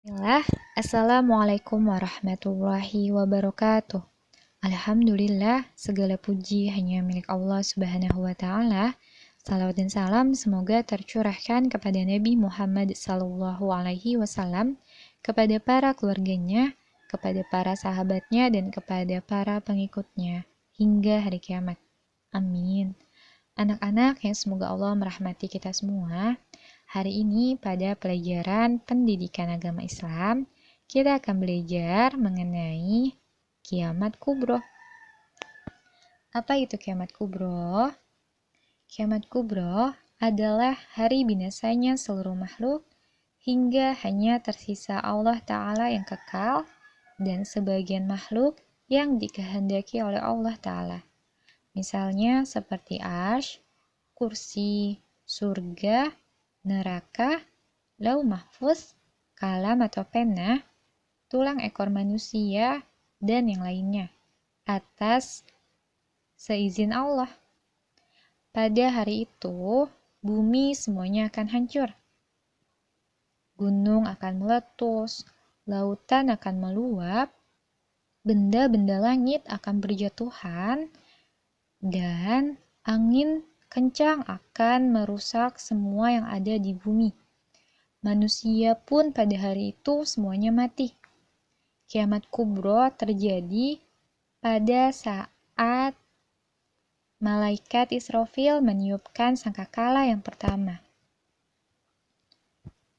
Bismillah. Assalamualaikum warahmatullahi wabarakatuh. Alhamdulillah, segala puji hanya milik Allah Subhanahu wa Ta'ala. Salawat dan salam semoga tercurahkan kepada Nabi Muhammad Sallallahu Alaihi Wasallam, kepada para keluarganya, kepada para sahabatnya, dan kepada para pengikutnya hingga hari kiamat. Amin. Anak-anak yang semoga Allah merahmati kita semua, hari ini pada pelajaran pendidikan agama Islam, kita akan belajar mengenai kiamat kubro. Apa itu kiamat kubro? Kiamat kubro adalah hari binasanya seluruh makhluk hingga hanya tersisa Allah Ta'ala yang kekal dan sebagian makhluk yang dikehendaki oleh Allah Ta'ala. Misalnya seperti arsy, kursi, surga, neraka, lauh mahfuz, kalam atau pena, tulang ekor manusia, dan yang lainnya, atas seizin Allah. Pada hari itu, bumi semuanya akan hancur. Gunung akan meletus, lautan akan meluap, benda-benda langit akan berjatuhan, dan angin kencang akan merusak semua yang ada di bumi. Manusia pun pada hari itu semuanya mati. Kiamat kubro terjadi pada saat malaikat Israfil meniupkan sangkakala yang pertama.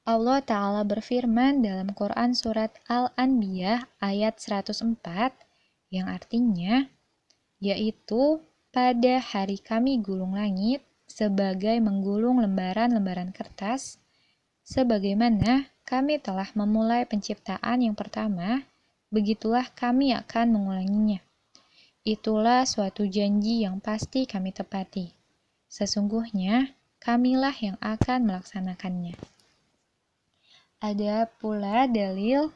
Allah Ta'ala berfirman dalam Quran Surat Al-Anbiya ayat 104 yang artinya, yaitu pada hari kami gulung langit sebagai menggulung lembaran-lembaran kertas, sebagaimana kami telah memulai penciptaan yang pertama, begitulah kami akan mengulanginya. Itulah suatu janji yang pasti kami tepati. Sesungguhnya, kamilah yang akan melaksanakannya. Ada pula dalil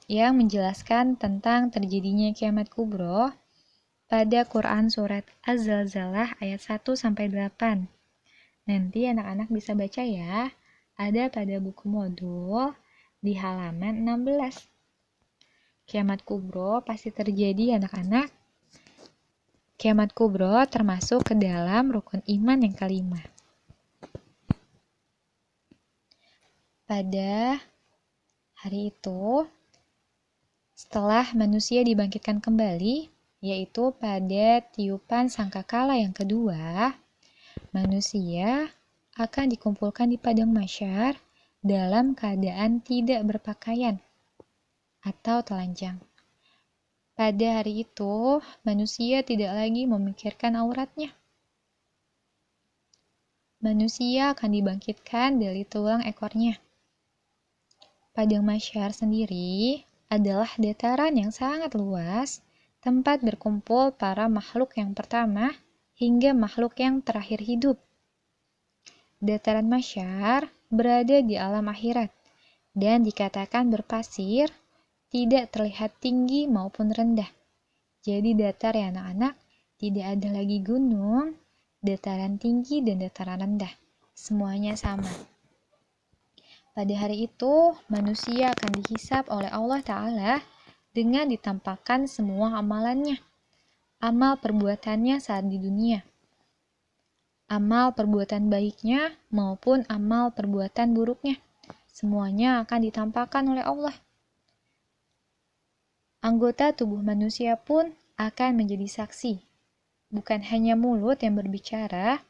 yang menjelaskan tentang terjadinya kiamat kubro pada Quran Surat Az-Zalzalah ayat 1-8. Nanti anak-anak bisa baca ya. Ada pada buku modul di halaman 16. Kiamat kubro pasti terjadi anak-anak. Kiamat kubro termasuk ke dalam rukun iman yang kelima. Pada hari itu, setelah manusia dibangkitkan kembali, yaitu pada tiupan sangkakala yang kedua, manusia akan dikumpulkan di padang mahsyar dalam keadaan tidak berpakaian atau telanjang. Pada hari itu, manusia tidak lagi memikirkan auratnya. Manusia akan dibangkitkan dari tulang ekornya. Padang mahsyar sendiri adalah dataran yang sangat luas, tempat berkumpul para makhluk yang pertama hingga makhluk yang terakhir hidup. Dataran mahsyar berada di alam akhirat dan dikatakan berpasir, tidak terlihat tinggi maupun rendah. Jadi datar ya anak-anak, tidak ada lagi gunung, dataran tinggi dan dataran rendah. Semuanya sama. Pada hari itu, manusia akan dihisab oleh Allah Ta'ala dengan ditampakkan semua amalannya. Amal perbuatannya saat di dunia. Amal perbuatan baiknya maupun amal perbuatan buruknya. Semuanya akan ditampakkan oleh Allah. Anggota tubuh manusia pun akan menjadi saksi. Bukan hanya mulut yang berbicara,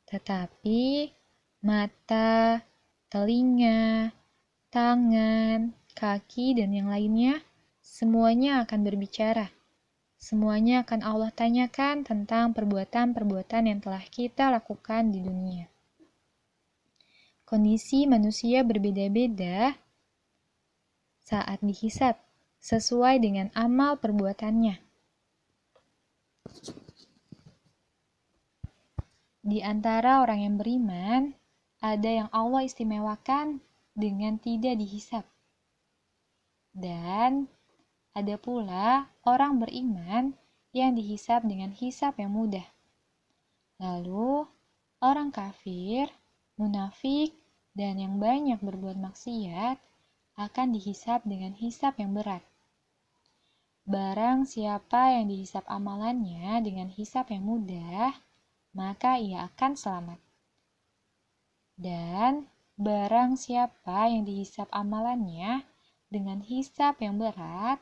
tetapi mata, telinga, tangan, kaki, dan yang lainnya, semuanya akan berbicara. Semuanya akan Allah tanyakan tentang perbuatan-perbuatan yang telah kita lakukan di dunia. Kondisi manusia berbeda-beda saat dihisab, sesuai dengan amal perbuatannya. Di antara orang yang beriman, ada yang Allah istimewakan dengan tidak dihisab. Dan ada pula orang beriman yang dihisab dengan hisab yang mudah. Lalu, orang kafir, munafik, dan yang banyak berbuat maksiat akan dihisab dengan hisab yang berat. Barang siapa yang dihisab amalannya dengan hisab yang mudah, maka ia akan selamat. Dan barang siapa yang dihisab amalannya dengan hisab yang berat,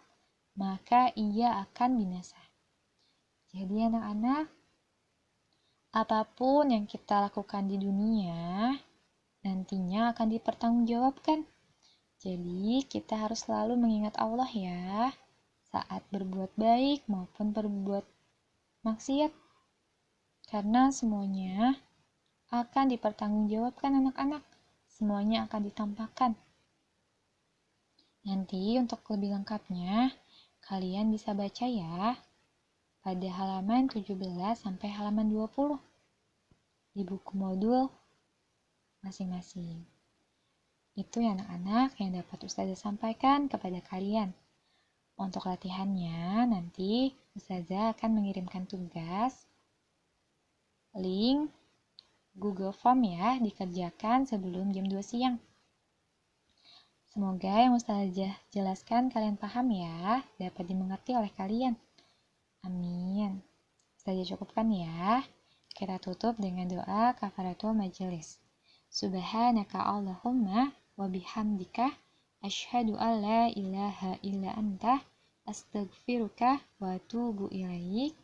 maka ia akan binasa. Jadi anak-anak, apapun yang kita lakukan di dunia, nantinya akan dipertanggungjawabkan. Jadi kita harus selalu mengingat Allah ya, saat berbuat baik maupun berbuat maksiat. Karena semuanya akan dipertanggungjawabkan anak-anak. Semuanya akan ditampakkan. Nanti untuk lebih lengkapnya, kalian bisa baca ya pada halaman 17 sampai halaman 20 di buku modul masing-masing. Itu ya anak-anak yang dapat Ustazah sampaikan kepada kalian. Untuk latihannya, nanti Ustazah akan mengirimkan tugas, link Google Form ya, dikerjakan sebelum jam 2 siang. Semoga yang Ustazah jelaskan kalian paham ya, dapat dimengerti oleh kalian. Amin. Ustazah cukupkan ya. Kita tutup dengan doa kafaratul majelis. Subhanaka Allahumma wa bihamdika asyhadu an la ilaha illa anta astaghfiruka wa atubu ilaik.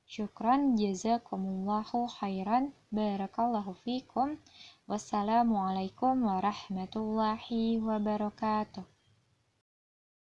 Syukran jazakumullahu khairan. Barakallahu fikum. Wassalamualaikum warahmatullahi wabarakatuh.